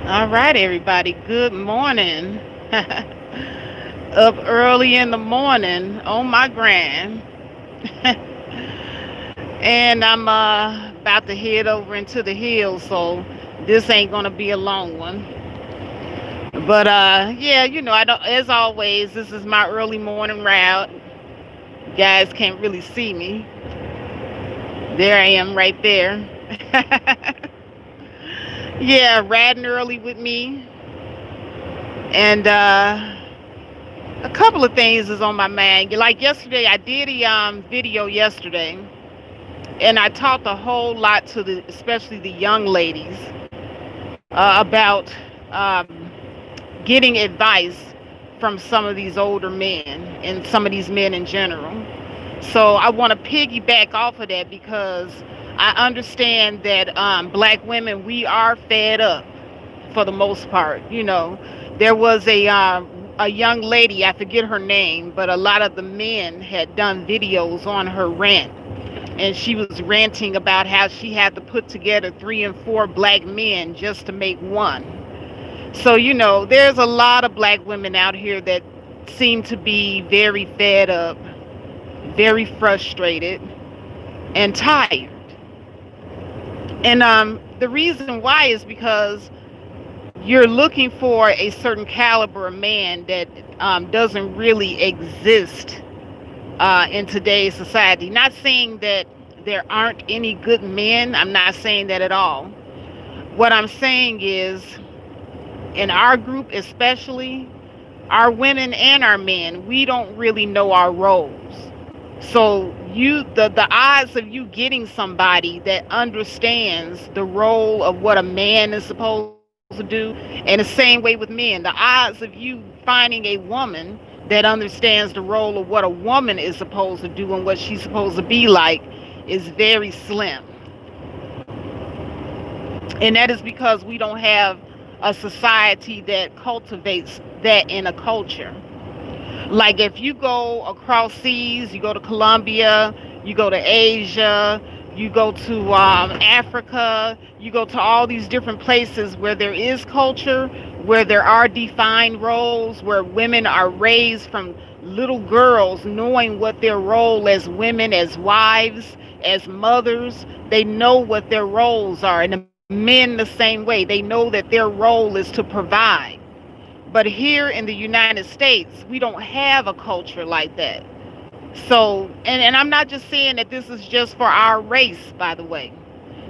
All right, everybody. Good morning. Up early in the morning on my grand. And I'm about to head over into the hills, so this ain't gonna be a long one. But yeah, I don't. As always, this is my early morning route. You guys can't really see me. There I am, right there. Yeah, riding early with me, and a couple of things is on my mind. Like yesterday, I did a video yesterday, and I talked a whole lot to especially the young ladies, about getting advice from some of these older men and some of these men in general. So I want to piggyback off of that because I understand that black women, we are fed up for the most part. There was a young lady, I forget her name, but a lot of the men had done videos on her rant, and she was ranting about how she had to put together 3 and 4 black men just to make one. So there's a lot of black women out here that seem to be very fed up, very frustrated, and tired. And the reason why is because you're looking for a certain caliber of man that doesn't really exist in today's society. Not saying that there aren't any good men. I'm not saying that at all. What I'm saying is, in our group especially, our women and our men, we don't really know our roles. So the odds of you getting somebody that understands the role of what a man is supposed to do, and the same way with men, the odds of you finding a woman that understands the role of what a woman is supposed to do and what she's supposed to be like is very slim. And that is because we don't have a society that cultivates that in a culture. Like if you go across seas, you go to Colombia, you go to Asia, you go to Africa, you go to all these different places where there is culture, where there are defined roles, where women are raised from little girls knowing what their role as women, as wives, as mothers, they know what their roles are. And the men the same way, they know that their role is to provide. But here in the United States, we don't have a culture like that. So, and I'm not just saying that this is just for our race, by the way.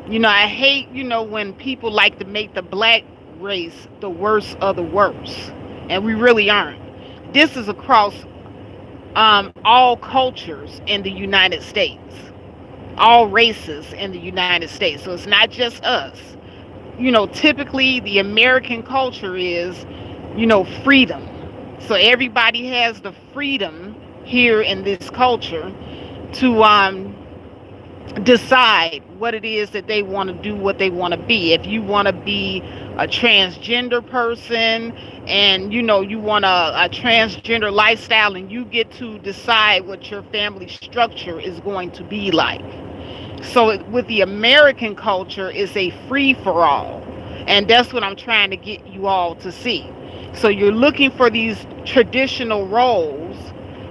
I hate, when people like to make the black race the worst of the worst. And we really aren't. This is across all cultures in the United States, all races in the United States. So it's not just us. Typically the American culture is, freedom. So everybody has the freedom here in this culture to decide what it is that they want to do, what they want to be. If you want to be a transgender person and you want a transgender lifestyle, and you get to decide what your family structure is going to be like. So with the American culture, it's a free for all. And that's what I'm trying to get you all to see. So you're looking for these traditional roles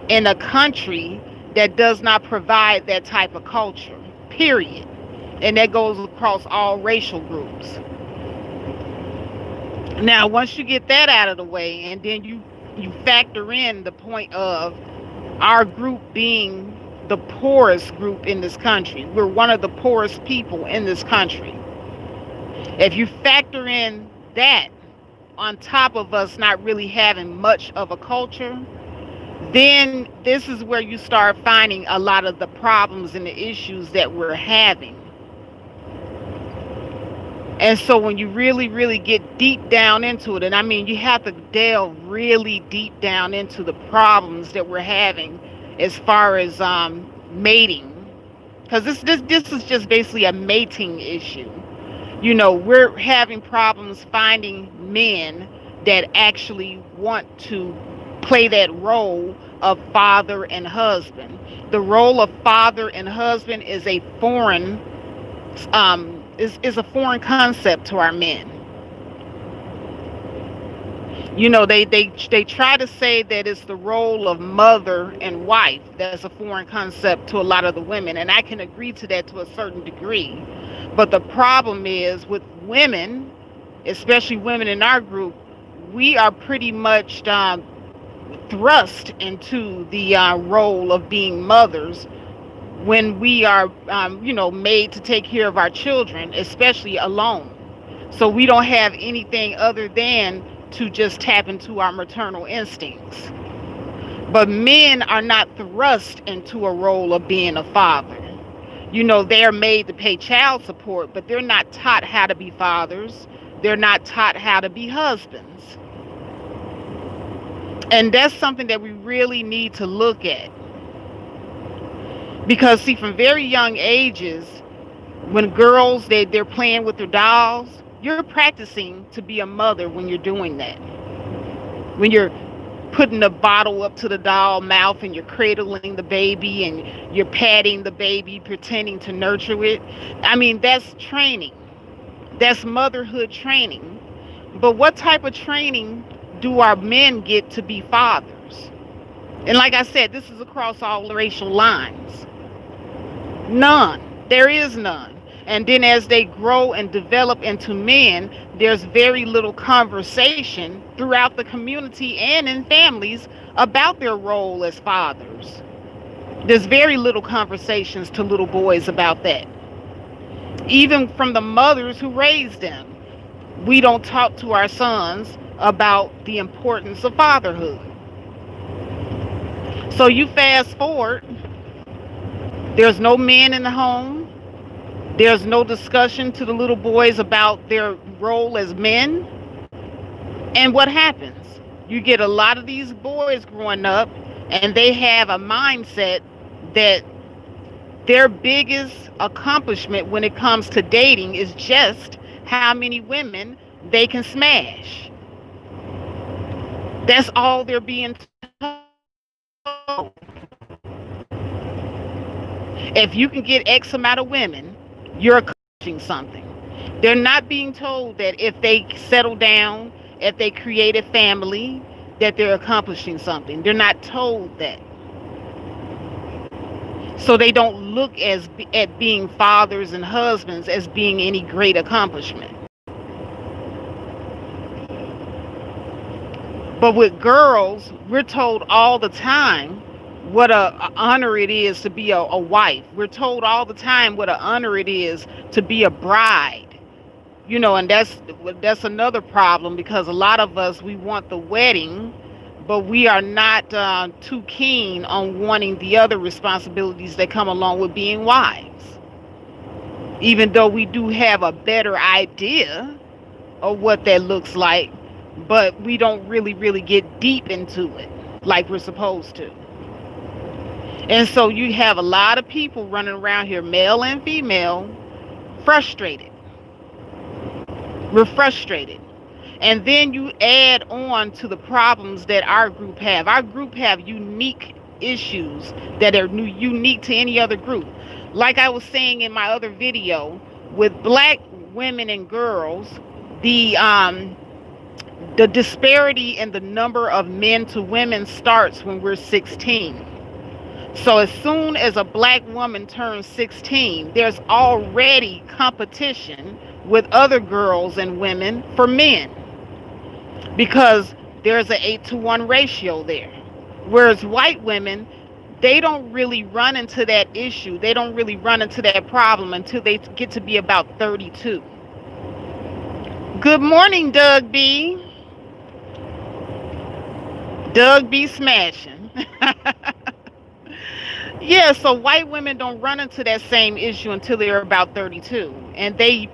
in a country that does not provide that type of culture, period. And that goes across all racial groups. Now, once you get that out of the way, and then you factor in the point of our group being the poorest group in this country. We're one of the poorest people in this country. If you factor in that on top of us not really having much of a culture, then this is where you start finding a lot of the problems and the issues that we're having. And so when you really, really get deep down into it, and I mean, you have to delve really deep down into the problems that we're having as far as mating, because this is just basically a mating issue. We're having problems finding men that actually want to play that role of father and husband. The role of father and husband is a foreign is a foreign concept to our men. They try to say that it's the role of mother and wife. That's a foreign concept to a lot of the women, and I can agree to that to a certain degree. But the problem is with women, especially women in our group, we are pretty much thrust into the role of being mothers when we are, made to take care of our children, especially alone. So we don't have anything other than to just tap into our maternal instincts. But men are not thrust into a role of being a father. They're made to pay child support, but they're not taught how to be fathers. They're not taught how to be husbands. And that's something that we really need to look at. Because, see, from very young ages, when girls, they're playing with their dolls, you're practicing to be a mother when you're doing that. When you're putting the bottle up to the doll mouth and you're cradling the baby and you're patting the baby, pretending to nurture it. I mean, that's training. That's motherhood training. But what type of training do our men get to be fathers? And like I said, this is across all racial lines. None. There is none. And then as they grow and develop into men, there's very little conversation throughout the community and in families about their role as fathers. There's very little conversations to little boys about that. Even from the mothers who raised them, we don't talk to our sons about the importance of fatherhood. So you fast forward, there's no men in the home. There's no discussion to the little boys about their role as men. And what happens? You get a lot of these boys growing up and they have a mindset that their biggest accomplishment when it comes to dating is just how many women they can smash. That's all they're being told. If you can get X amount of women, you're accomplishing something. They're not being told that if they settle down, if they create a family, that they're accomplishing something. They're not told that. So they don't look at being fathers and husbands as being any great accomplishment. But with girls, we're told all the time what a honor it is to be a wife. We're told all the time what an honor it is to be a bride. And that's another problem, because a lot of us, we want the wedding, but we are not too keen on wanting the other responsibilities that come along with being wives. Even though we do have a better idea of what that looks like, but we don't really get deep into it like we're supposed to. And so you have a lot of people running around here, male and female, frustrated. We're frustrated. And then you add on to the problems that our group have. Our group have unique issues that are unique to any other group. Like I was saying in my other video, with black women and girls, the disparity in the number of men to women starts when we're 16. So as soon as a black woman turns 16, there's already competition with other girls and women for men, because there's an 8-to-1 ratio there. Whereas white women, they don't really run into that issue. They don't really run into that problem until they get to be about 32. Good morning, Doug B. Doug B smashing. Yeah, so white women don't run into that same issue until they're about 32. And they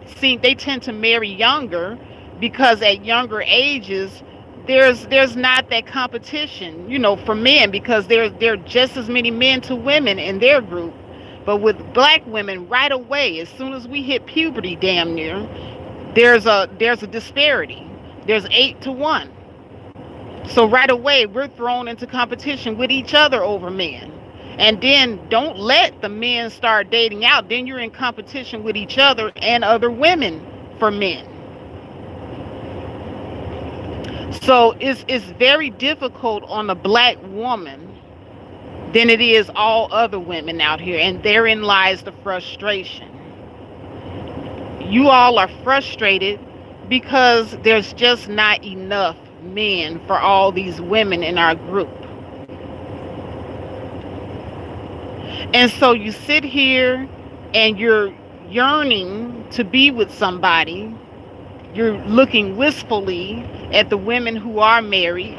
tend to marry younger, because at younger ages there's not that competition, for men, because there are just as many men to women in their group. But with black women, right away, as soon as we hit puberty, damn near, there's a disparity. There's 8-to-1. So right away we're thrown into competition with each other over men. And then don't let the men start dating out. Then you're in competition with each other and other women for men. So it's very difficult on a black woman than it is all other women out here, and therein lies the frustration. You all are frustrated because there's just not enough men for all these women in our group. And so you sit here and you're yearning to be with somebody. You're looking wistfully at the women who are married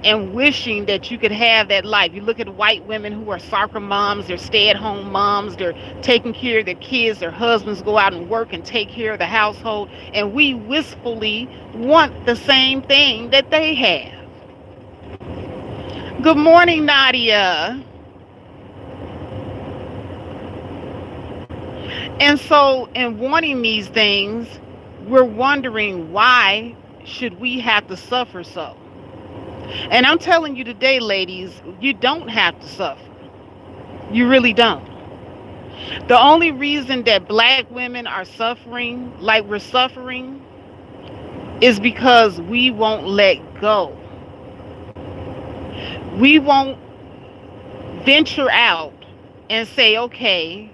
and wishing that you could have that life. You look at white women who are soccer moms, they're stay-at-home moms, they're taking care of their kids, their husbands go out and work and take care of the household, and we wistfully want the same thing that they have. Good morning, Nadia. And so in wanting these things, we're wondering, why should we have to suffer so? And I'm telling you today, ladies, you don't have to suffer. You really don't. The only reason that black women are suffering like we're suffering is because we won't let go. We won't venture out and say, okay,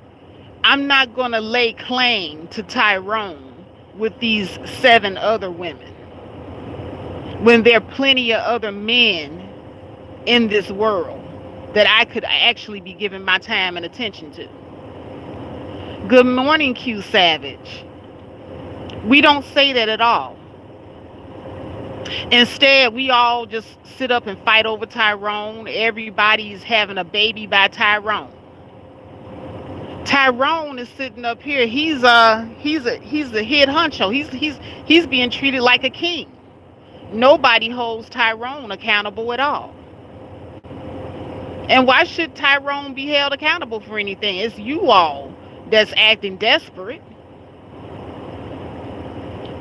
I'm not going to lay claim to Tyrone with these 7 other women, when there are plenty of other men in this world that I could actually be giving my time and attention to. Good morning, Q Savage. We don't say that at all. Instead, we all just sit up and fight over Tyrone. Everybody's having a baby by Tyrone. Tyrone is sitting up here. He's the head honcho. He's being treated like a king. Nobody holds Tyrone accountable at all. And why should Tyrone be held accountable for anything? It's you all that's acting desperate,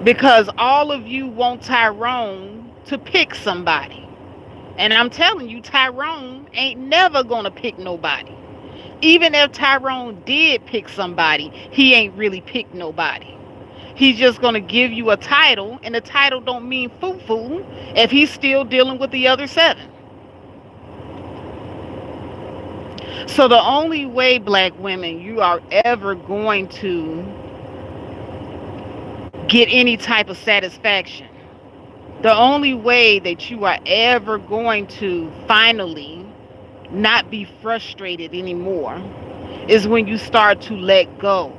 because all of you want Tyrone to pick somebody. And I'm telling you, Tyrone ain't never gonna pick nobody. Even if Tyrone did pick somebody, he ain't really picked nobody. He's just gonna give you a title, and the title don't mean foo-foo if he's still dealing with the other 7. So the only way, black women, you are ever going to get any type of satisfaction, the only way that you are ever going to finally not be frustrated anymore, is when you start to let go.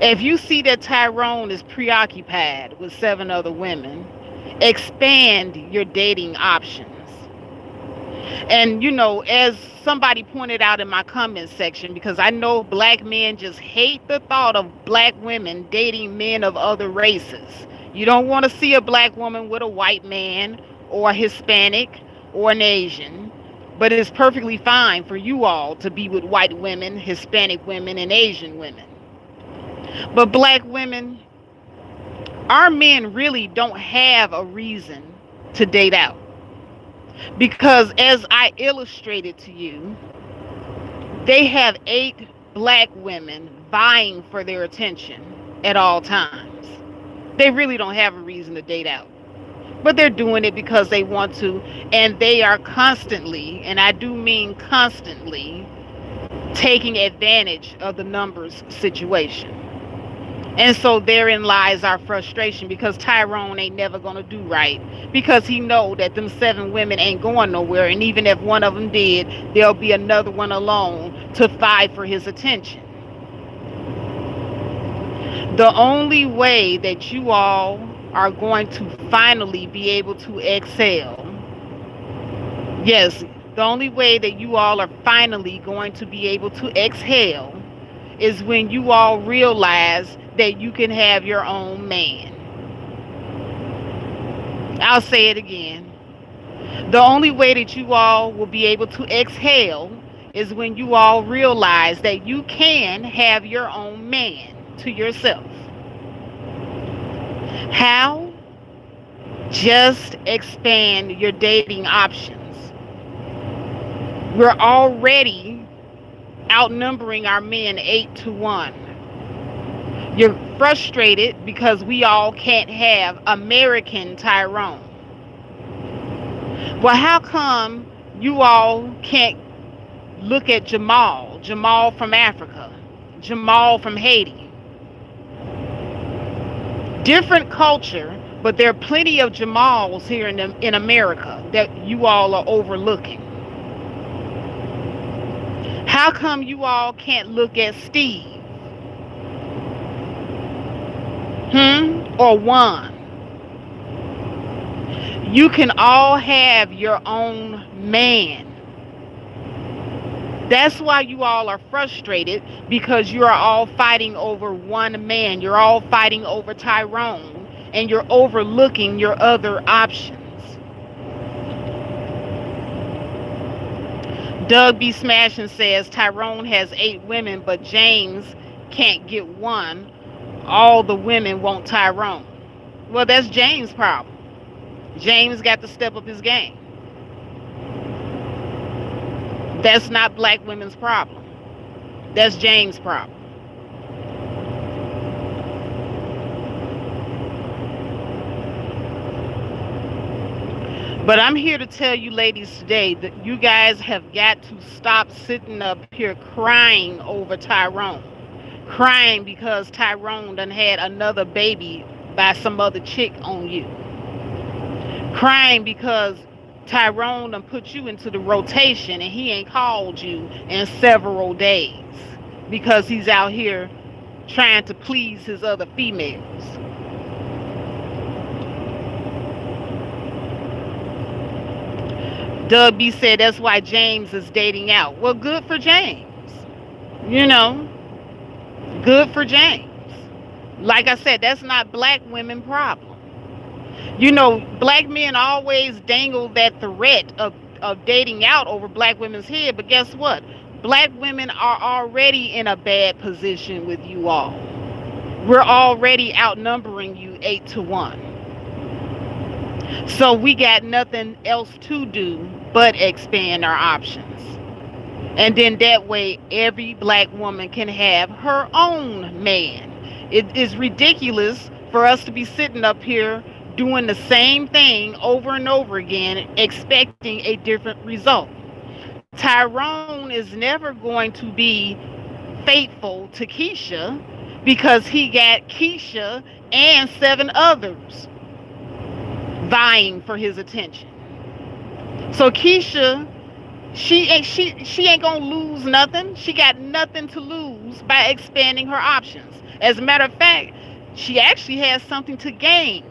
If you see that Tyrone is preoccupied with 7 other women, expand your dating options. And as somebody pointed out in my comment section, because I know black men just hate the thought of black women dating men of other races. You don't want to see a black woman with a white man or a Hispanic or an Asian, but it's perfectly fine for you all to be with white women, Hispanic women, and Asian women. But black women, our men really don't have a reason to date out. Because as I illustrated to you, they have 8 black women vying for their attention at all times. They really don't have a reason to date out. But they're doing it because they want to, and they are constantly, and I do mean constantly, taking advantage of the numbers situation. And so therein lies our frustration, because Tyrone ain't never going to do right, because he know that them 7 women ain't going nowhere, and even if one of them did, there'll be another one alone to vie for his attention. The only way that you all are going to finally be able to exhale, yes, the only way that you all are finally going to be able to exhale, is when you all realize that you can have your own man. I'll say it again. The only way that you all will be able to exhale is when you all realize that you can have your own man to yourself. How? Just expand your dating options. We're already outnumbering our men 8-1. You're frustrated because we all can't have American Tyrone. Well, how come you all can't look at Jamal? Jamal from Africa, Jamal from Haiti. Different culture, but there are plenty of Jamals here in America that you all are overlooking. How come you all can't look at Steve? Or Juan? You can all have your own man. That's why you all are frustrated, because you are all fighting over one man. You're all fighting over Tyrone, and you're overlooking your other options. Doug B. Smashin says Tyrone has 8 women, but James can't get one. All the women want Tyrone. Well, that's James' problem. James got to step up his game. That's not black women's problem. That's James' problem. But I'm here to tell you ladies today that you guys have got to stop sitting up here crying over Tyrone. Crying because Tyrone done had another baby by some other chick on you. Crying because Tyrone done put you into the rotation and he ain't called you in several days because he's out here trying to please his other females. Doug B said that's why James is dating out. Well, good for James. You know, good for James. Like I said, that's not black women problem. You know, black men always dangle that threat of dating out over black women's head, but guess what? Black women are already in a bad position with you all. We're already outnumbering you 8-1. So we got nothing else to do but expand our options. And then that way, every black woman can have her own man. It is ridiculous for us to be sitting up here doing the same thing over and over again, expecting a different result. Tyrone is never going to be faithful to Keisha because he got Keisha and 7 others vying for his attention. So Keisha, she ain't gonna lose nothing. She got nothing to lose by expanding her options. As a matter of fact, she actually has something to gain.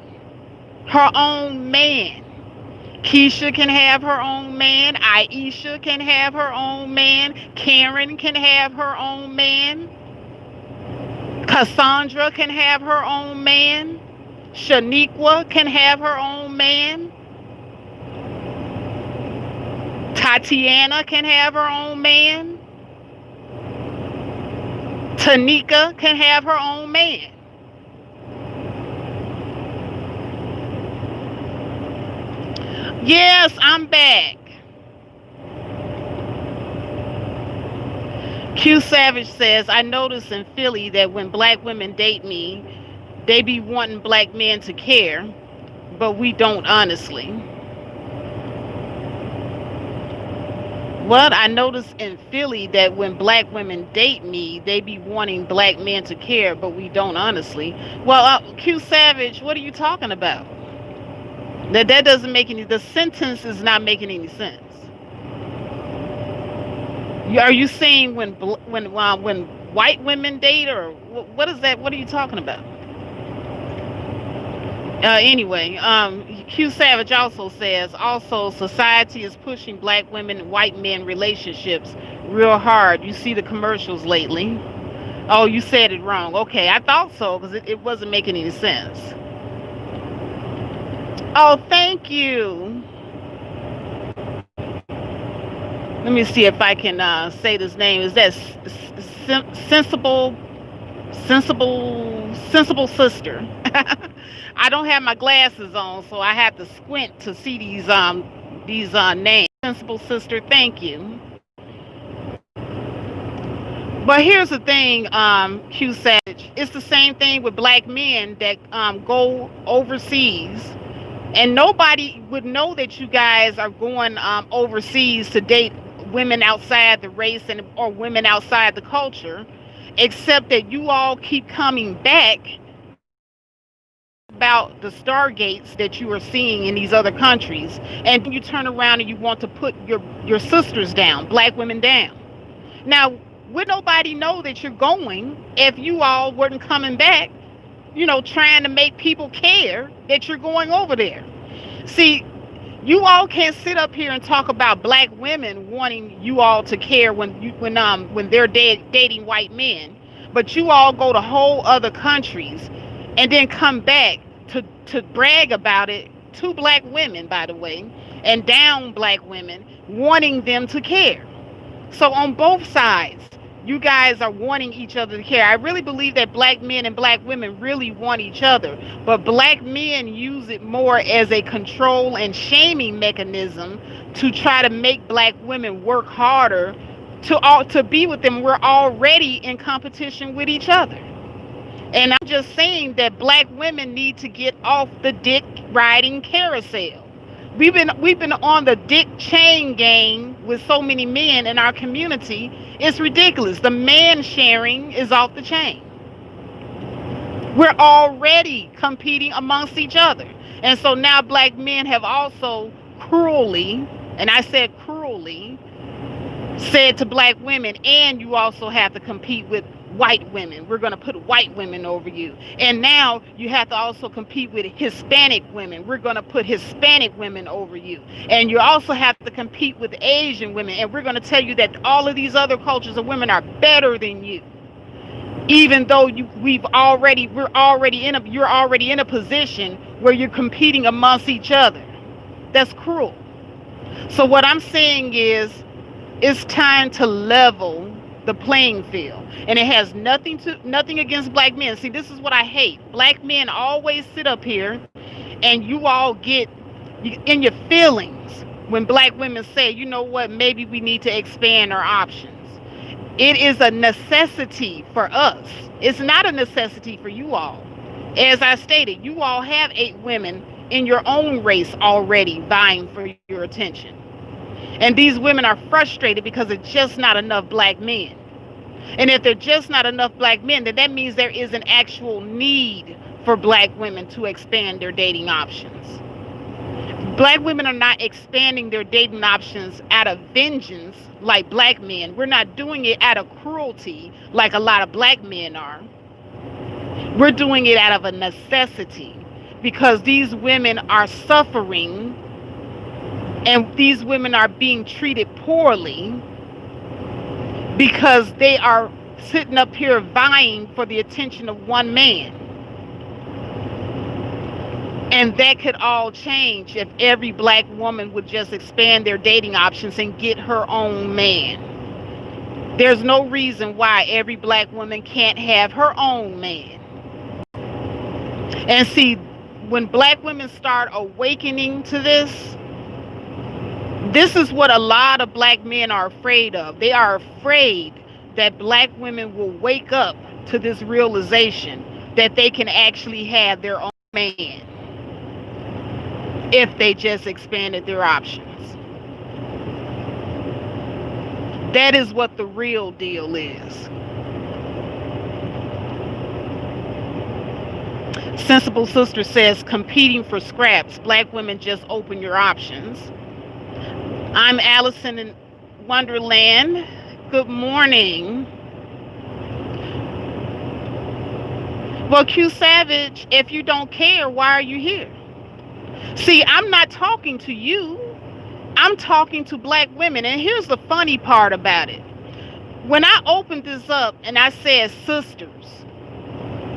Her own man. Keisha can have her own man. Aisha can have her own man. Karen can have her own man. Cassandra can have her own man. Shaniqua can have her own man. Tatiana can have her own man. Tanika can have her own man. Yes, I'm back. Q Savage says, I notice in Philly that when black women date me, they be wanting black men to care, but we don't honestly. What I notice in Philly that when black women date me, they be wanting black men to care, but we don't honestly. Well, Q Savage, what are you talking about? That doesn't make any. The sentence is not making any sense. Are you saying when white women date, or what is that? What are you talking about? Anyway, Q Savage also says, also society is pushing black women and white men relationships real hard. You see the commercials lately. Oh, you said it wrong. Okay, I thought so because it wasn't making any sense. Oh, thank you. Let me see if I can say this name. Is that sensible sister? I don't have my glasses on, so I have to squint to see these names. Sensible sister, thank you. But here's the thing, Q Savage. It's the same thing with black men that go overseas, and nobody would know that you guys are going overseas to date women outside the race and or women outside the culture, except that you all keep coming back about the stargates that you are seeing in these other countries, and then you turn around and you want to put your sisters down, black women down. Now, would nobody know that you're going if you all weren't coming back, trying to make people care that you're going over there? See, you all can't sit up here and talk about black women wanting you all to care when they're dating white men, but you all go to whole other countries and then come back to brag about it to black women, by the way, and down black women, wanting them to care. So on both sides, you guys are wanting each other to care. I really believe that black men and black women really want each other, but black men use it more as a control and shaming mechanism to try to make black women work harder to be with them. We're already in competition with each other. And I'm just saying that black women need to get off the dick riding carousel. We've been on the dick chain gang with so many men in our community. It's ridiculous. The man sharing is off the chain. We're already competing amongst each other. And so now black men have also cruelly, and I said cruelly, said to black women, and you also have to compete with white women. We're going to put white women over you. And now you have to also compete with Hispanic women. We're going to put Hispanic women over you. And you also have to compete with Asian women. And we're going to tell you that all of these other cultures of women are better than you. Even though you're already in a position where you're competing amongst each other. That's cruel. So what I'm saying is, it's time to level the playing field, and it has nothing against black men. See, this is what I hate. Black men always sit up here, and you all get in your feelings when black women say, you know what, maybe we need to expand our options. It is a necessity for us. It's not a necessity for you all. As I stated, you all have 8 women in your own race already vying for your attention. And these women are frustrated because there's just not enough black men. And if there's just not enough black men, then that means there is an actual need for black women to expand their dating options. Black women are not expanding their dating options out of vengeance like black men. We're not doing it out of cruelty like a lot of black men are. We're doing it out of a necessity because these women are suffering. And these women are being treated poorly because they are sitting up here vying for the attention of one man. And that could all change if every black woman would just expand their dating options and get her own man. There's no reason why every black woman can't have her own man. And see, when black women start awakening to this is what a lot of black men are afraid of. They are afraid that black women will wake up to this realization that they can actually have their own man if they just expanded their options. That is what the real deal is. Sensible Sister says, competing for scraps. Black women, just open your options. I'm Allison in Wonderland. Good morning. Well, Q Savage, if you don't care, why are you here? See, I'm not talking to you. I'm talking to black women. And here's the funny part about it. When I opened this up and I said sisters,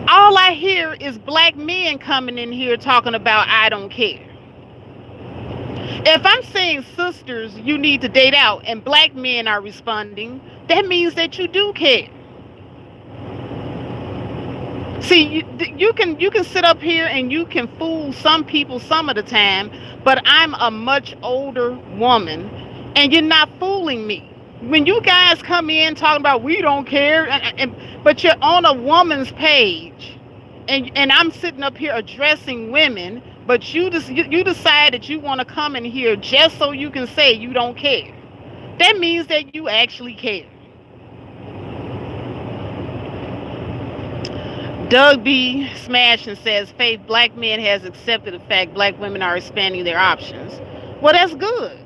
all I hear is black men coming in here talking about I don't care. If I'm saying sisters, you need to date out, and black men are responding, that means that you do care. See, you can sit up here and you can fool some people some of the time, but I'm a much older woman, and you're not fooling me. When you guys come in talking about we don't care, but you're on a woman's page, and I'm sitting up here addressing women, but you decide that you want to come in here just so you can say you don't care. That means that you actually care. Doug B. Smashing says, Faith, black men has accepted the fact black women are expanding their options. Well, that's good.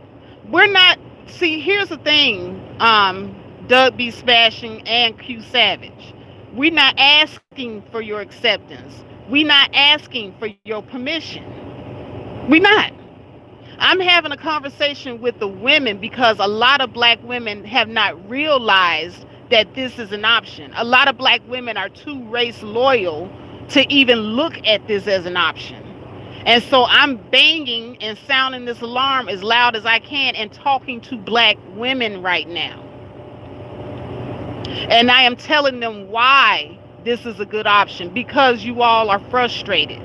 We're not, see, here's the thing, Doug B. Smashing and Q Savage. We're not asking for your acceptance. We're not asking for your permission. We're not. I'm having a conversation with the women because a lot of black women have not realized that this is an option. A lot of black women are too race loyal to even look at this as an option. And so I'm banging and sounding this alarm as loud as I can and talking to black women right now. And I am telling them why this is a good option, because you all are frustrated.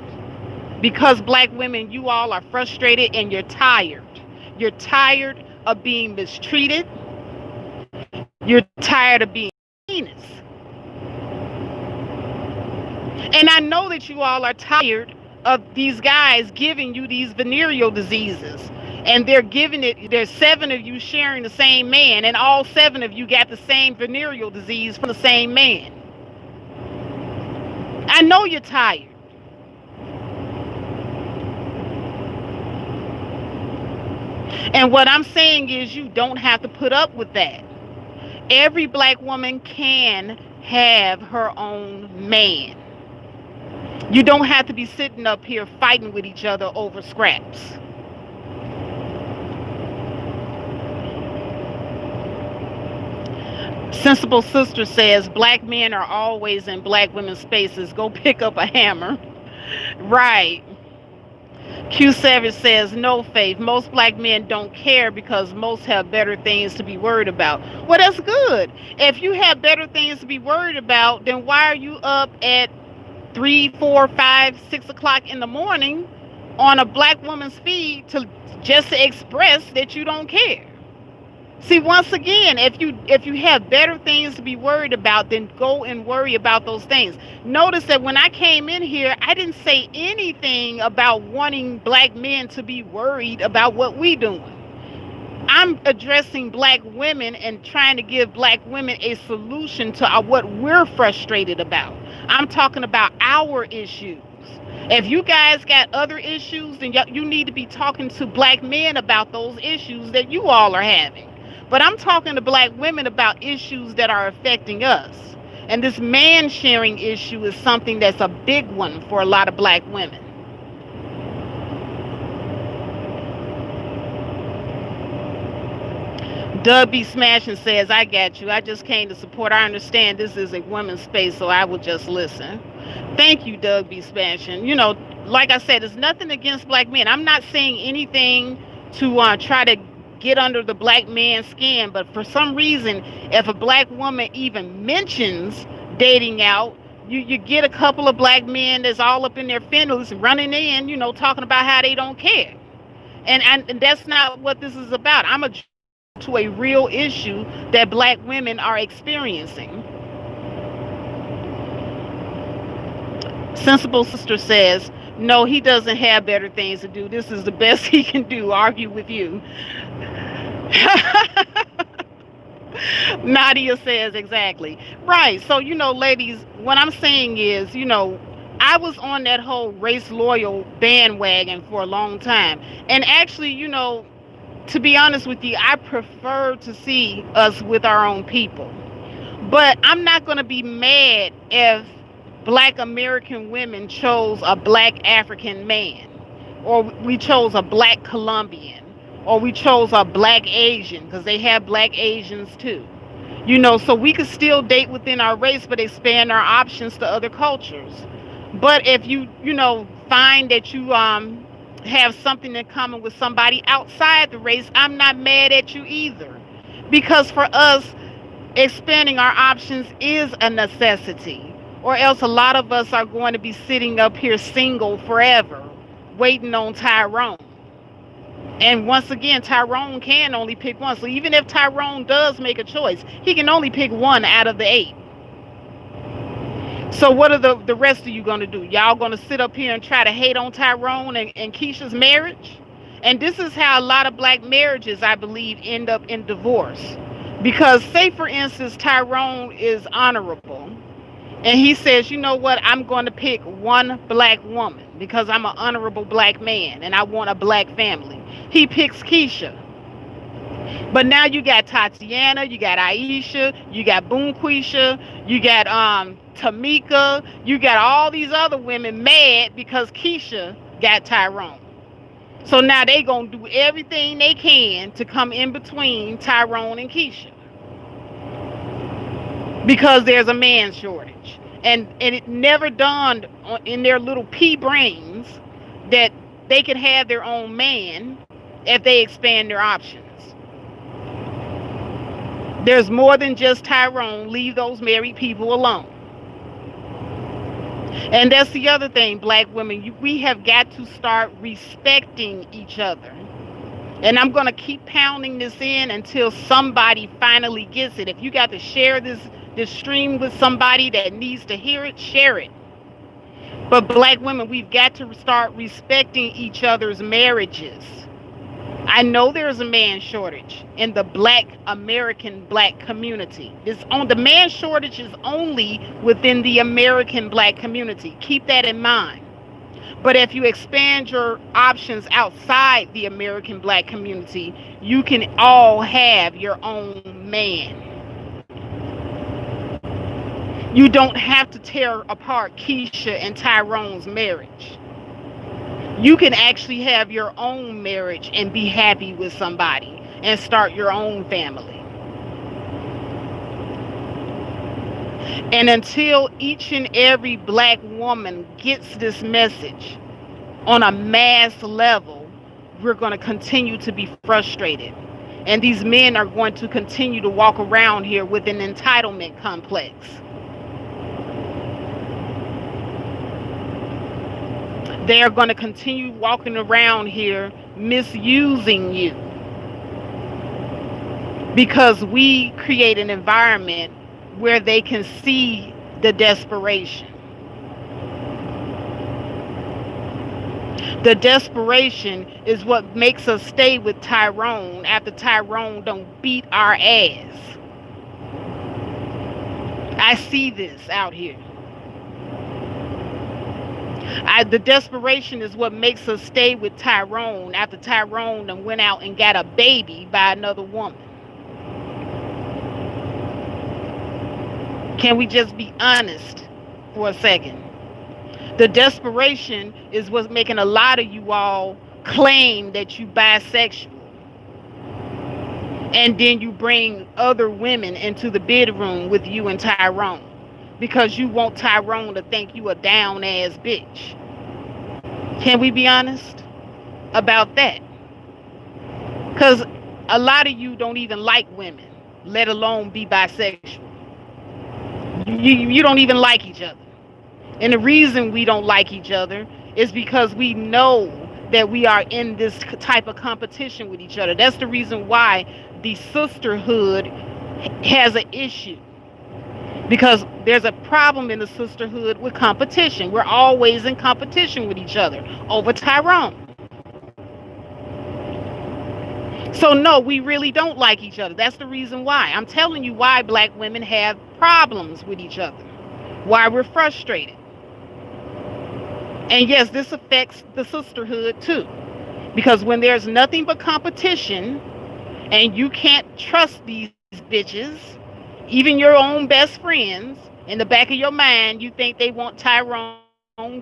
Because black women, you all are frustrated and you're tired. You're tired of being mistreated. You're tired of being penis. And I know that you all are tired of these guys giving you these venereal diseases. And they're giving it, there's 7 of you sharing the same man, and all 7 of you got the same venereal disease from the same man. I know you're tired. And what I'm saying is you don't have to put up with that. Every black woman can have her own man. You don't have to be sitting up here fighting with each other over scraps. Sensible Sister says black men are always in black women's spaces. Go pick up a hammer. Right. Q Savage says, no, Faith. Most black men don't care because most have better things to be worried about. Well, that's good. If you have better things to be worried about, then why are you up at 3, 4, 5, 6 o'clock in the morning on a black woman's feed just to express that you don't care? See, once again, if you have better things to be worried about, then go and worry about those things. Notice that when I came in here, I didn't say anything about wanting black men to be worried about what we doing. I'm addressing black women and trying to give black women a solution to what we're frustrated about. I'm talking about our issues. If you guys got other issues, then you need to be talking to black men about those issues that you all are having. But I'm talking to black women about issues that are affecting us. And this man sharing issue is something that's a big one for a lot of black women. Doug B. Smashing says, I got you. I just came to support. I understand this is a women's space, so I will just listen. Thank you, Doug B. Smashing. You know, like I said, it's nothing against black men. I'm not saying anything to try to get under the black man's skin, but for some reason, if a black woman even mentions dating out, you get a couple of black men that's all up in their feelings running in, you know, talking about how they don't care. And that's not what this is about. I'm to a real issue that black women are experiencing. Sensible Sister says, no, he doesn't have better things to do. This is the best he can do, argue with you. Nadia says, exactly. Right. So, you know, ladies, what I'm saying is, you know, I was on that whole race loyal bandwagon for a long time. And actually, you know, to be honest with you, I prefer to see us with our own people. But I'm not going to be mad if black American women chose a black African man, or we chose a black Colombian, or we chose a black Asian, because they have black Asians too. You know, so we could still date within our race, but expand our options to other cultures. But if you know, find that you have something in common with somebody outside the race, I'm not mad at you either. Because for us, expanding our options is a necessity. Or else a lot of us are going to be sitting up here single forever, waiting on Tyrone. And once again, Tyrone can only pick one. So even if Tyrone does make a choice, he can only pick one out of the eight. So what are the rest of you gonna do? Y'all gonna sit up here and try to hate on Tyrone and Keisha's marriage? And this is how a lot of black marriages, I believe, end up in divorce. Because say for instance, Tyrone is honorable and he says, you know what, I'm going to pick one black woman because I'm an honorable black man and I want a black family. He picks Keisha. But now you got Tatiana, you got Aisha, you got Boonquisha, you got Tamika, you got all these other women mad because Keisha got Tyrone. So now they gonna do everything they can to come in between Tyrone and Keisha because there's a man shortage. And it never dawned in their little pea brains that they could have their own man if they expand their options. There's more than just Tyrone. Leave those married people alone. And that's the other thing, black women. We have got to start respecting each other. And I'm going to keep pounding this in until somebody finally gets it. If you got to share this stream with somebody that needs to hear it, share it. But black women, we've got to start respecting each other's marriages. I know there's a man shortage in the black American black community. The man shortage is only within the American black community. Keep that in mind. But if you expand your options outside the American black community, you can all have your own man. You don't have to tear apart Keisha and Tyrone's marriage. You can actually have your own marriage and be happy with somebody and start your own family. And until each and every black woman gets this message on a mass level, we're going to continue to be frustrated. And these men are going to continue to walk around here with an entitlement complex. They are going to continue walking around here misusing you because we create an environment where they can see the desperation. The desperation is what makes us stay with Tyrone after Tyrone don't beat our ass. I see this out here. The desperation is what makes us stay with Tyrone after Tyrone done went out and got a baby by another woman. Can we just be honest for a second? The desperation is what's making a lot of you all claim that you bisexual. And then you bring other women into the bedroom with you and Tyrone because you want Tyrone to think you a down ass bitch. Can we be honest about that? Because a lot of you don't even like women, let alone be bisexual. You don't even like each other. And the reason we don't like each other is because we know that we are in this type of competition with each other. That's the reason why the sisterhood has an issue. Because there's a problem in the sisterhood with competition. We're always in competition with each other over Tyrone. So no, we really don't like each other. That's the reason why. I'm telling you why black women have problems with each other. Why we're frustrated. And yes, this affects the sisterhood too. Because when there's nothing but competition and you can't trust these bitches, even your own best friends, in the back of your mind, you think they want Tyrone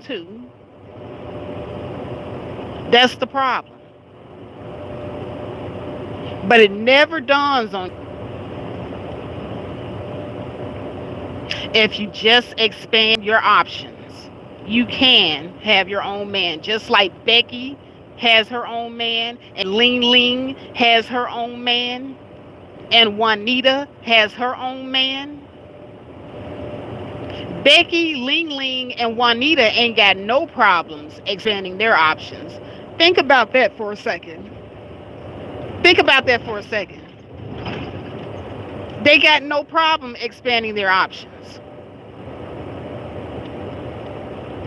too. That's the problem. But it never dawns on you. If you just expand your options, you can have your own man. Just like Becky has her own man, and Ling Ling has her own man, and Juanita has her own man. Becky, Ling Ling, and Juanita ain't got no problems expanding their options. Think about that for a second. Think about that for a second. They got no problem expanding their options.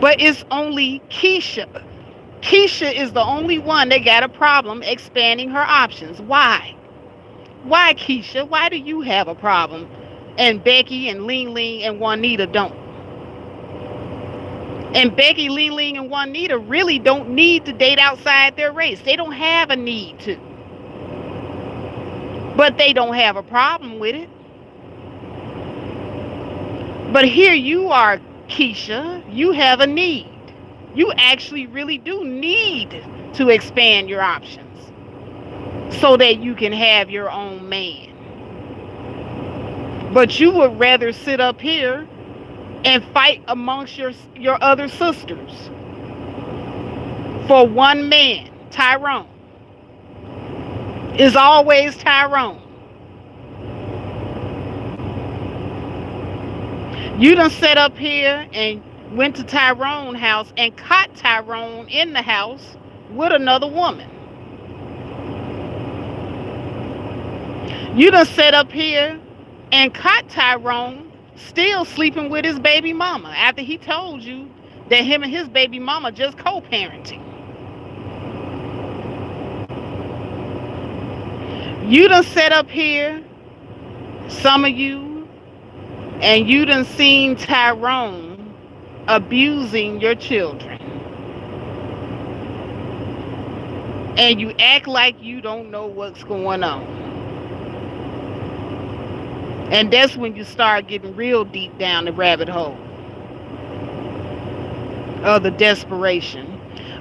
But it's only Keisha. Keisha is the only one that got a problem expanding her options. Why? Why, Keisha? Why do you have a problem? And Becky and Ling Ling and Juanita don't. And Becky, Ling Ling, and Juanita really don't need to date outside their race. They don't have a need to. But they don't have a problem with it. But here you are, Keisha. You have a need. You actually really do need to expand your options so that you can have your own man. But you would rather sit up here and fight amongst your other sisters for one man, Tyrone. It's always Tyrone. You done sat up here and went to Tyrone's house and caught Tyrone in the house with another woman. You done sat up here and caught Tyrone still sleeping with his baby mama after he told you that him and his baby mama just co-parenting. You done sat up here, some of you, and you done seen Tyrone abusing your children. And you act like you don't know what's going on. And that's when you start getting real deep down the rabbit hole of the desperation.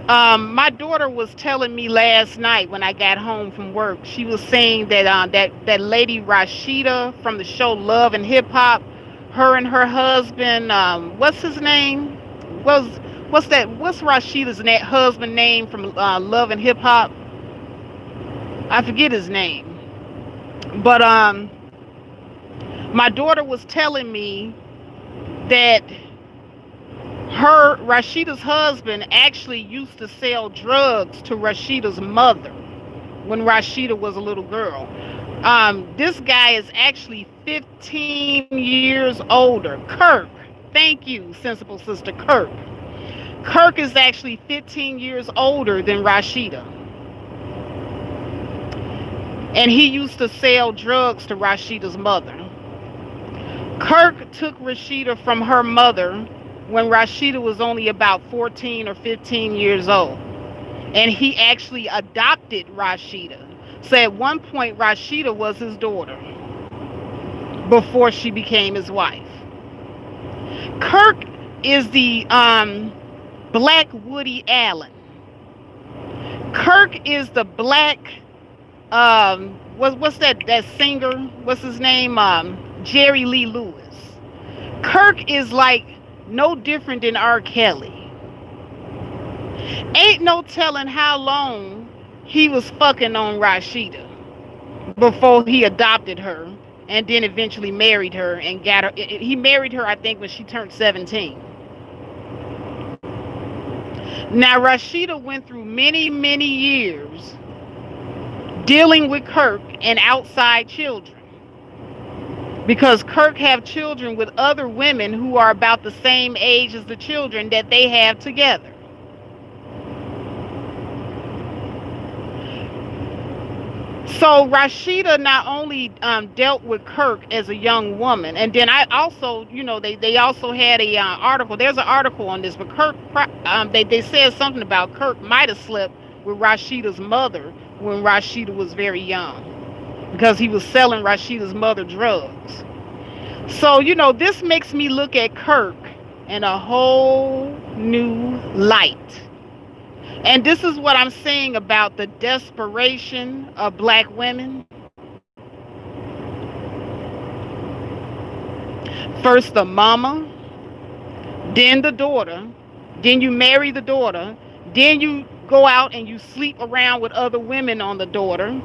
My daughter was telling me last night when I got home from work, she was saying that that lady Rashida from the show Love and Hip Hop, her and her husband, what's his name? What's Rashida's husband name from Love and Hip Hop? I forget his name. But my daughter was telling me that Rashida's husband actually used to sell drugs to Rashida's mother when Rashida was a little girl. This guy is actually 15 years older. Kirk. Thank you, sensible sister Kirk. Kirk is actually 15 years older than Rashida. And he used to sell drugs to Rashida's mother. Kirk took Rashida from her mother when Rashida was only about 14 or 15 years old. And he actually adopted Rashida. So at one point, Rashida was his daughter before she became his wife. Kirk is the black Woody Allen. Kirk is the black, what's that singer? What's his name? Jerry Lee Lewis. Kirk is like no different than R. Kelly. Ain't no telling how long he was fucking on Rashida before he adopted her and then eventually married her and got her. He married her, I think, when she turned 17. Now, Rashida went through many, many years dealing with Kirk and outside children. Because Kirk have children with other women who are about the same age as the children that they have together. So Rashida not only dealt with Kirk as a young woman, and then I also, they also had a article. There's an article on this, but Kirk, they said something about Kirk might have slept with Rashida's mother when Rashida was very young, because he was selling Rashida's mother drugs. So, this makes me look at Kirk in a whole new light. And this is what I'm saying about the desperation of black women. First the mama, then the daughter, then you marry the daughter, then you go out and you sleep around with other women on the daughter.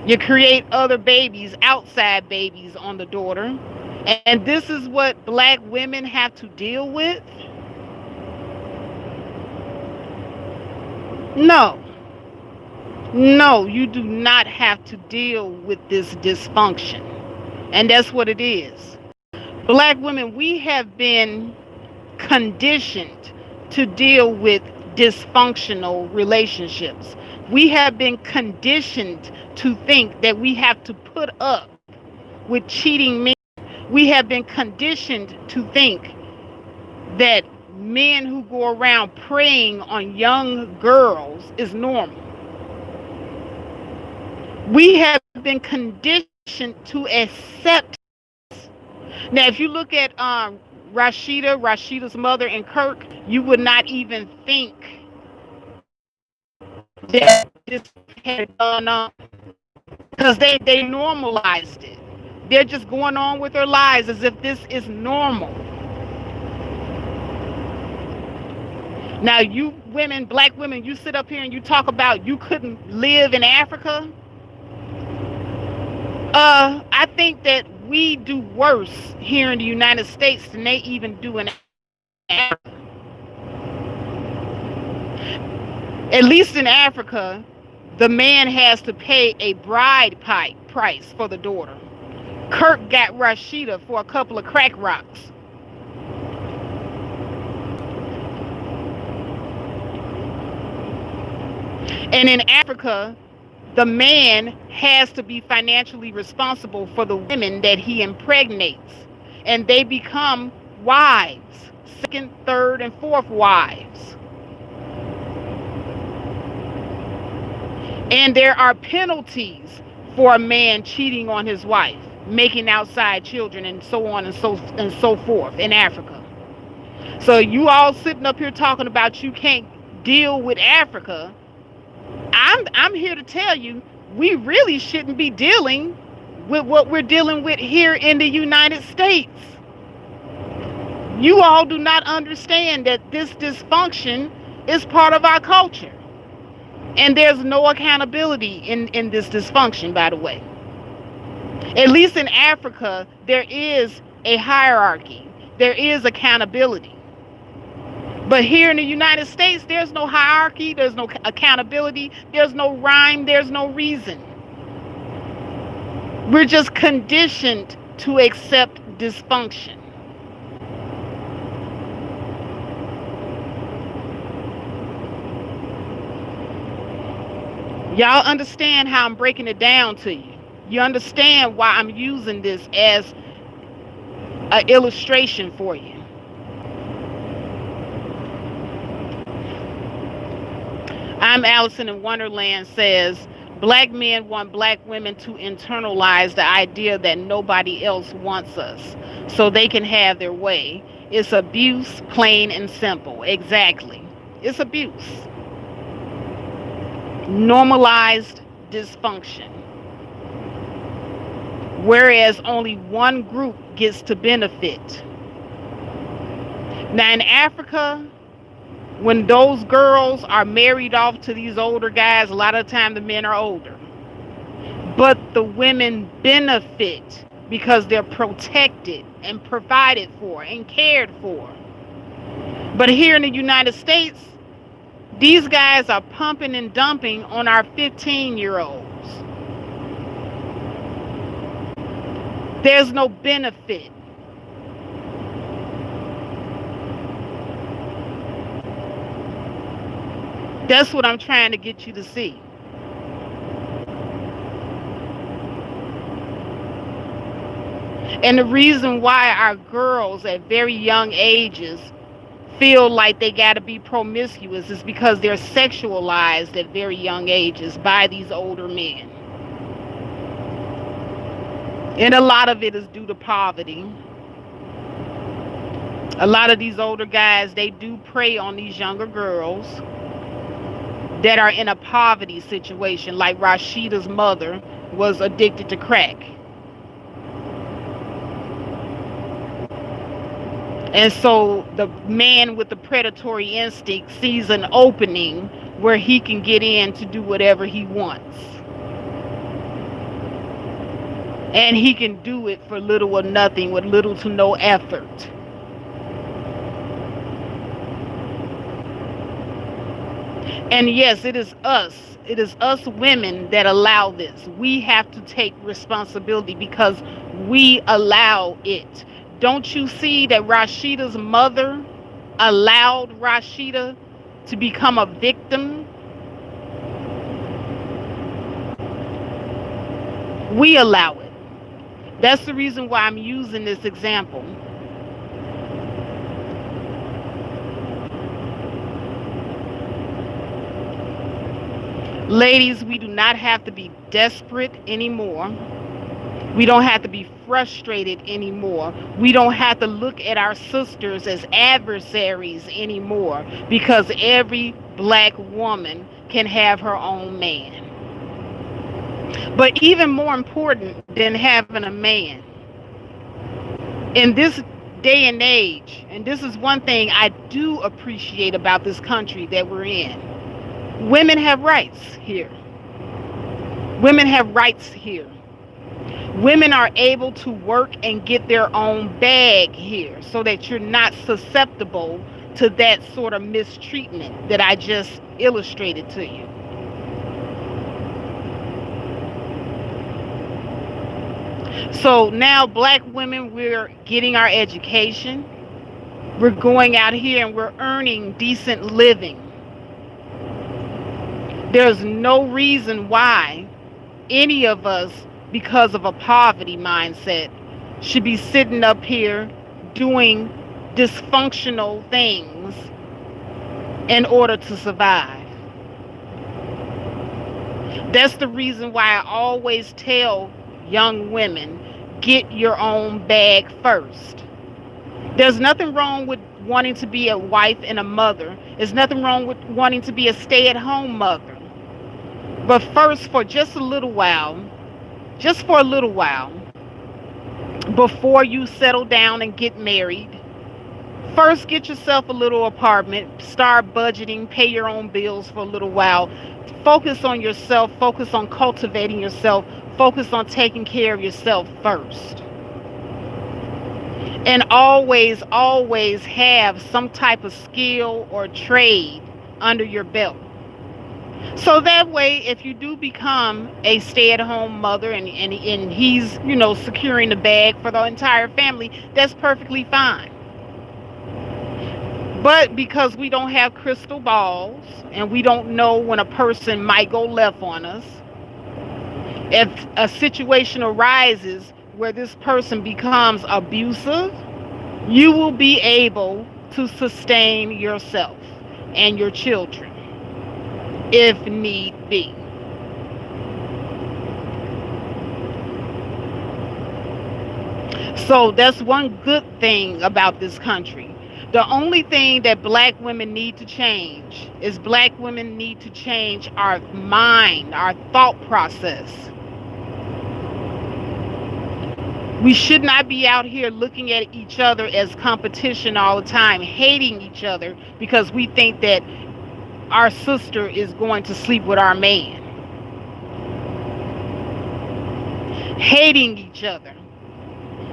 You create other babies, outside babies on the daughter. And this is what black women have to deal with? No. No, you do not have to deal with this dysfunction. And that's what it is. Black women, we have been conditioned to deal with dysfunctional relationships. We have been conditioned to think that we have to put up with cheating men. We have been conditioned to think that men who go around preying on young girls is normal. We have been conditioned to accept. Now, if you look at Rashida's mother, and Kirk, you would not even think that this had gone on because they normalized it. They're just going on with their lives as if this is normal. Now, you women, black women, you sit up here and you talk about you couldn't live in Africa. I think that we do worse here in the United States than they even do in Africa. At least in Africa, the man has to pay a bride price for the daughter. Kirk got Rashida for a couple of crack rocks. And in Africa, the man has to be financially responsible for the women that he impregnates. And they become wives, second, third, and fourth wives. And there are penalties for a man cheating on his wife, making outside children, and so on and so forth in Africa. So you all sitting up here talking about you can't deal with Africa. I'm here to tell you we really shouldn't be dealing with what we're dealing with here in the United States. You all do not understand that this dysfunction is part of our culture. And there's no accountability in this dysfunction, by the way. At least in Africa, there is a hierarchy. There is accountability. But here in the United States, there's no hierarchy, there's no accountability, there's no rhyme, there's no reason. We're just conditioned to accept dysfunction. Y'all understand how I'm breaking it down to you. You understand why I'm using this as an illustration for you. I'm Allison in Wonderland says, black men want black women to internalize the idea that nobody else wants us so they can have their way. It's abuse, plain and simple. Exactly. It's abuse. Normalized dysfunction. Whereas only one group gets to benefit. Now in Africa, when those girls are married off to these older guys, a lot of the time the men are older. But the women benefit because they're protected and provided for and cared for. But here in the United States, these guys are pumping and dumping on our 15-year-olds. There's no benefit. That's what I'm trying to get you to see. And the reason why our girls at very young ages feel like they got to be promiscuous is because they're sexualized at very young ages by these older men. And a lot of it is due to poverty. A lot of these older guys, they do prey on these younger girls that are in a poverty situation, like Rashida's mother was addicted to crack. And so the man with the predatory instinct sees an opening where he can get in to do whatever he wants. And he can do it for little or nothing, with little to no effort. And yes, it is us. It is us women that allow this. We have to take responsibility because we allow it. Don't you see that Rashida's mother allowed Rashida to become a victim? We allow it. That's the reason why I'm using this example. Ladies, we do not have to be desperate anymore. We don't have to be frustrated anymore. We don't have to look at our sisters as adversaries anymore because every black woman can have her own man. But even more important than having a man, in this day and age, and this is one thing I do appreciate about this country that we're in, women have rights here. Women have rights here. Women are able to work and get their own bag here so that you're not susceptible to that sort of mistreatment that I just illustrated to you. So now, black women, we're getting our education. We're going out here and we're earning decent living. There's no reason why any of us, because of a poverty mindset, should be sitting up here doing dysfunctional things in order to survive. That's the reason why I always tell young women, get your own bag first. There's nothing wrong with wanting to be a wife and a mother. There's nothing wrong with wanting to be a stay-at-home mother. But first, for just a little while, just for a little while, before you settle down and get married, first get yourself a little apartment, start budgeting, pay your own bills for a little while. Focus on yourself, focus on cultivating yourself, focus on taking care of yourself first. And always, always have some type of skill or trade under your belt. So that way, if you do become a stay-at-home mother and he's, securing the bag for the entire family, that's perfectly fine. But because we don't have crystal balls and we don't know when a person might go left on us, if a situation arises where this person becomes abusive, you will be able to sustain yourself and your children if need be. So that's one good thing about this country. The only thing that black women need to change is black women need to change our mind, our thought process. We should not be out here looking at each other as competition all the time, hating each other because we think that our sister is going to sleep with our man. Hating each other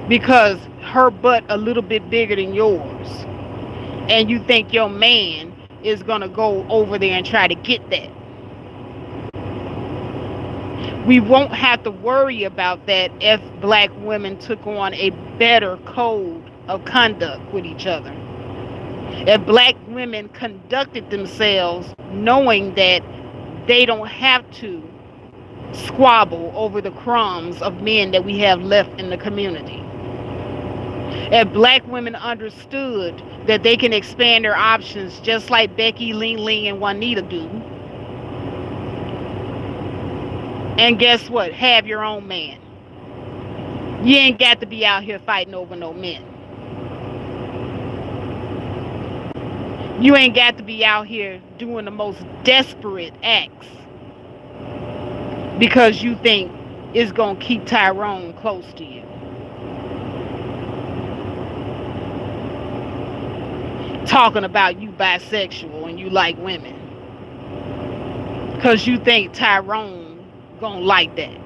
because her butt a little bit bigger than yours. And you think your man is going to go over there and try to get that. We won't have to worry about that if black women took on a better code of conduct with each other. If black women conducted themselves knowing that they don't have to squabble over the crumbs of men that we have left in the community. If black women understood that they can expand their options just like Becky, Ling Ling, and Juanita do. And guess what? Have your own man. You ain't got to be out here fighting over no men. You ain't got to be out here doing the most desperate acts because you think it's going to keep Tyrone close to you. Talking about you bisexual and you like women because you think Tyrone gonna like that.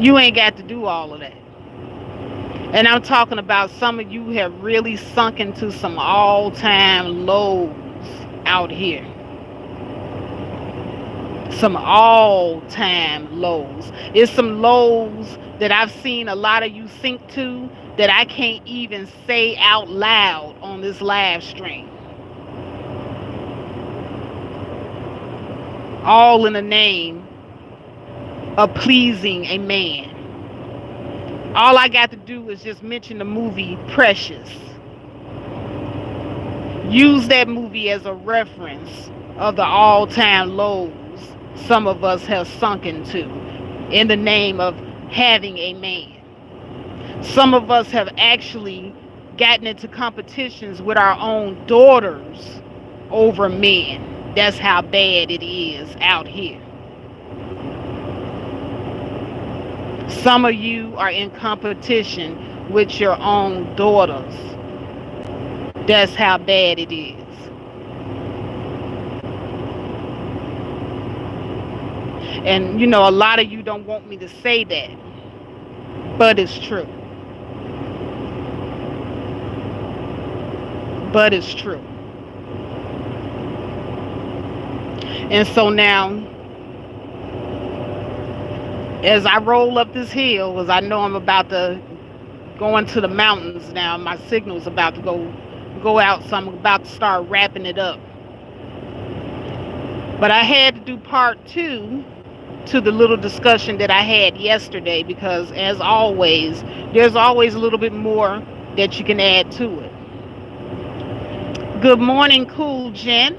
You ain't got to do all of that. And I'm talking about some of you have really sunk into some all-time lows out here. Some all-time lows. It's some lows that I've seen a lot of you sink to that I can't even say out loud on this live stream. All in the name of pleasing a man. All I got to do is just mention the movie Precious. Use that movie as a reference of the all-time lows some of us have sunk into in the name of having a man. Some of us have actually gotten into competitions with our own daughters over men. That's how bad it is out here. Some of you are in competition with your own daughters. That's how bad it is. And a lot of you don't want me to say that, but it's true. But it's true. And so now, as I roll up this hill, as I know I'm about to go into the mountains now, my signal's about to go out, so I'm about to start wrapping it up. But I had to do part 2 to the little discussion that I had yesterday, because as always, there's always a little bit more that you can add to it. Good morning, Cool Gent.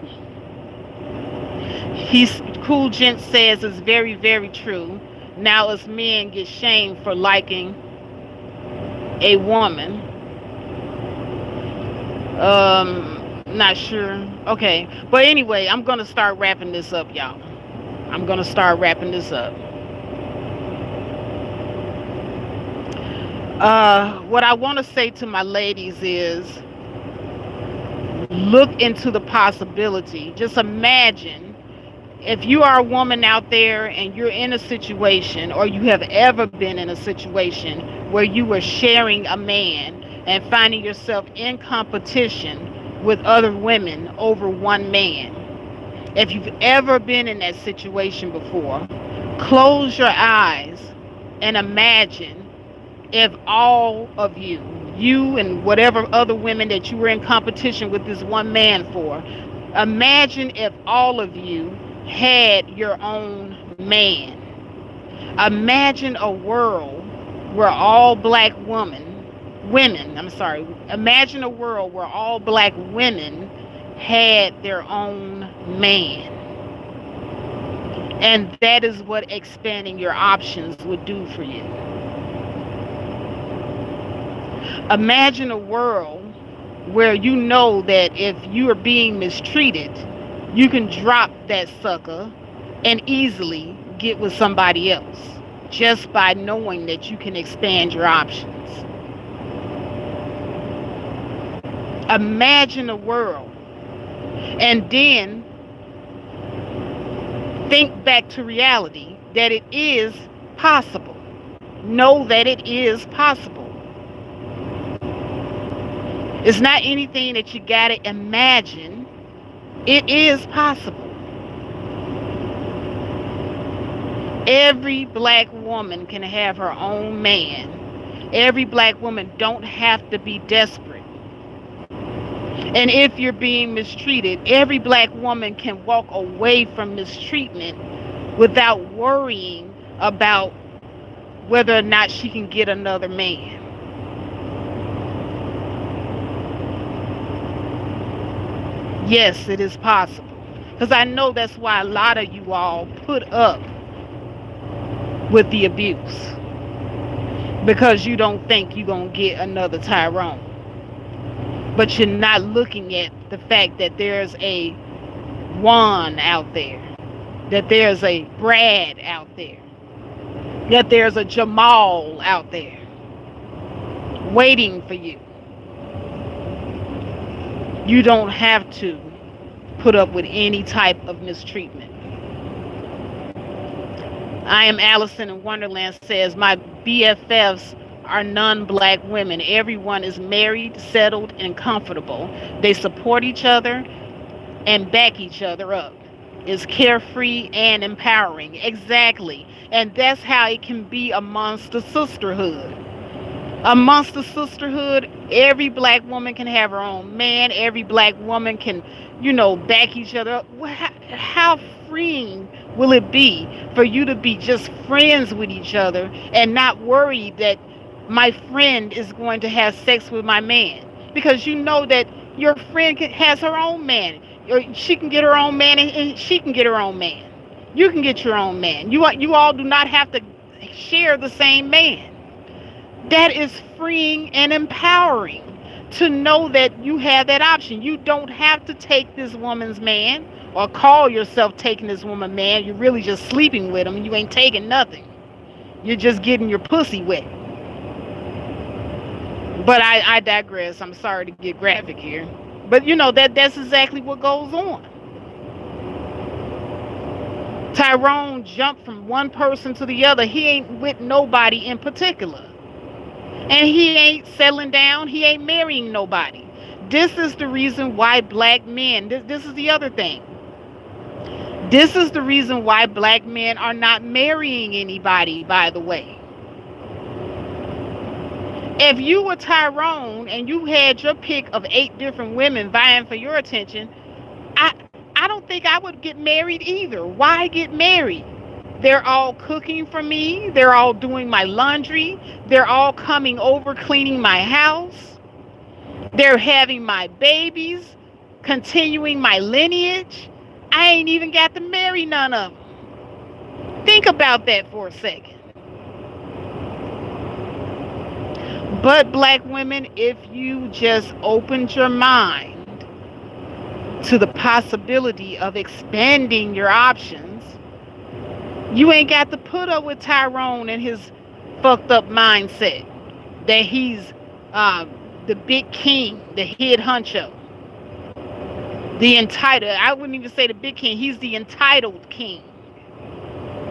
Cool Gent says it's very, very true. Now us men get shamed for liking a woman. Not sure. Okay. But anyway, I'm going to start wrapping this up, y'all. I'm going to start wrapping this up. What I want to say to my ladies is, look into the possibility. Just imagine if you are a woman out there and you're in a situation, or you have ever been in a situation where you were sharing a man and finding yourself in competition with other women over one man. If you've ever been in that situation before, close your eyes and imagine if all of you and whatever other women that you were in competition with this one man for, imagine if all of you had your own man. Imagine a world where all black imagine a world where all black women had their own man. And that is what expanding your options would do for you. Imagine a world where you know that if you are being mistreated, you can drop that sucker and easily get with somebody else just by knowing that you can expand your options. Imagine a world, and then think back to reality that it is possible. Know that it is possible. It's not anything that you gotta imagine. It is possible. Every black woman can have her own man. Every black woman don't have to be desperate. And if you're being mistreated, every black woman can walk away from mistreatment without worrying about whether or not she can get another man. Yes, it is possible. Because I know that's why a lot of you all put up with the abuse. Because you don't think you're going to get another Tyrone. But you're not looking at the fact that there's a Juan out there. That there's a Brad out there. That there's a Jamal out there. Waiting for you. You don't have to put up with any type of mistreatment. I am Allison in Wonderland says, my BFFs are non-black women. Everyone is married, settled, and comfortable. They support each other and back each other up. It's carefree and empowering. Exactly. And that's how it can be amongst the sisterhood. Amongst the sisterhood, every black woman can have her own man. Every black woman can, back each other up. How freeing will it be for you to be just friends with each other and not worry that my friend is going to have sex with my man? Because you know that your friend has her own man. Or she can get her own man, and she can get her own man. You can get your own man. You all do not have to share the same man. That is freeing and empowering to know that you have that option. You don't have to take this woman's man or call yourself taking this woman's man. You're really just sleeping with him and you ain't taking nothing. You're just getting your pussy wet. But I digress. I'm sorry to get graphic here. But that's exactly what goes on. Tyrone jumped from one person to the other. He ain't with nobody in particular. And he ain't settling down. He ain't marrying nobody. This is the reason why black men, this is the other thing. This is the reason why black men are not marrying anybody, by the way. If you were Tyrone and you had your pick of 8 different women vying for your attention, I don't think I would get married either. Why get married? They're all cooking for me. They're all doing my laundry. They're all coming over, cleaning my house. They're having my babies, continuing my lineage. I ain't even got to marry none of them. Think about that for a second. But black women, if you just opened your mind to the possibility of expanding your options, you ain't got to put up with Tyrone and his fucked up mindset that he's the big king, the head honcho, the entitled. I wouldn't even say the big king. He's the entitled king.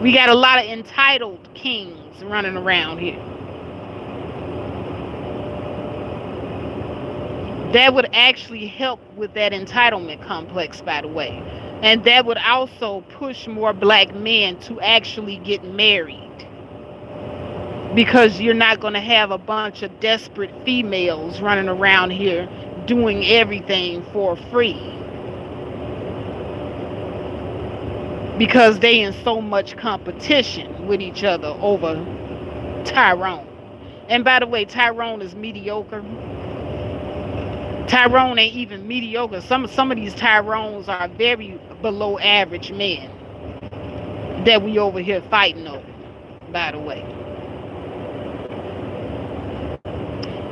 We got a lot of entitled kings running around here. That would actually help with that entitlement complex, by the way. And that would also push more black men to actually get married. Because you're not going to have a bunch of desperate females running around here doing everything for free. Because they in so much competition with each other over Tyrone. And by the way, Tyrone is mediocre. Tyrone ain't even mediocre. Some of these Tyrones are very below average men that we over here fighting over, by the way.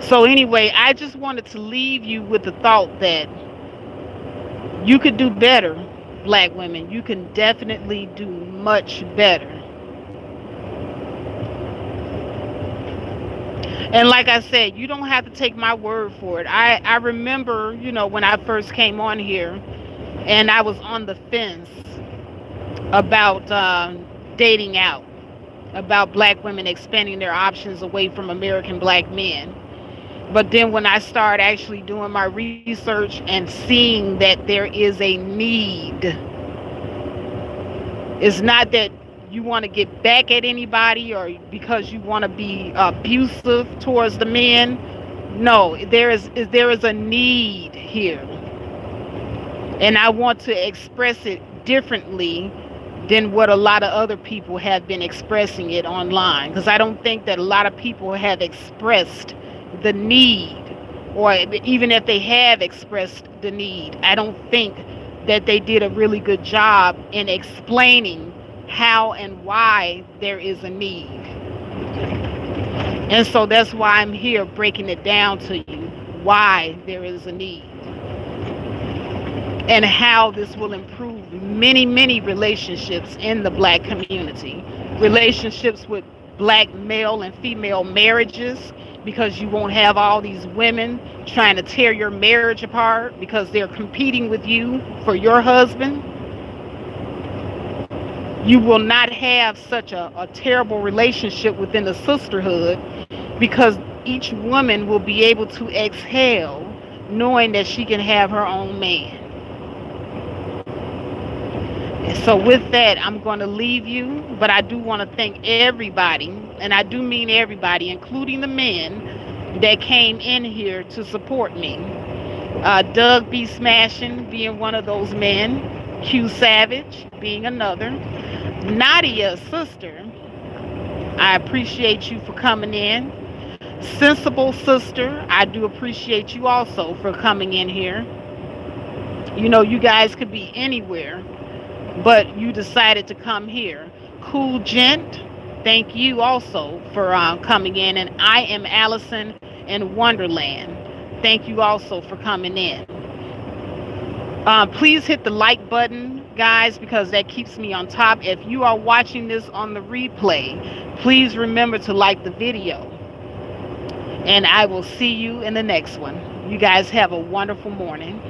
So anyway, I just wanted to leave you with the thought that you could do better, black women. You can definitely do much better. And like I said, you don't have to take my word for it. I remember, when I first came on here and I was on the fence about dating out, about black women expanding their options away from American black men. But then when I started actually doing my research and seeing that there is a need, it's not that you want to get back at anybody or because you want to be abusive towards the men. No, there is a need here. And I want to express it differently than what a lot of other people have been expressing it online. Because I don't think that a lot of people have expressed the need, or even if they have expressed the need, I don't think that they did a really good job in explaining how and why there is a need. And so that's why I'm here breaking it down to you, why there is a need and how this will improve many, many relationships in the black community. Relationships with black male and female marriages, because you won't have all these women trying to tear your marriage apart because they're competing with you for your husband. You will not have such a terrible relationship within the sisterhood because each woman will be able to exhale knowing that she can have her own man. And so with that, I'm going to leave you, but I do want to thank everybody, and I do mean everybody, including the men that came in here to support me. Doug B. Smashing being one of those men, Q Savage being another, Nadia's sister, I appreciate you for coming in. Sensible sister, I do appreciate you also for coming in here. You know, you guys could be anywhere, but you decided to come here. Cool Gent, thank you also for coming in. And I am Allison in Wonderland. Thank you also for coming in. Please hit the like button, guys, because that keeps me on top. If you are watching this on the replay, please remember to like the video. And I will see you in the next one. You guys have a wonderful morning.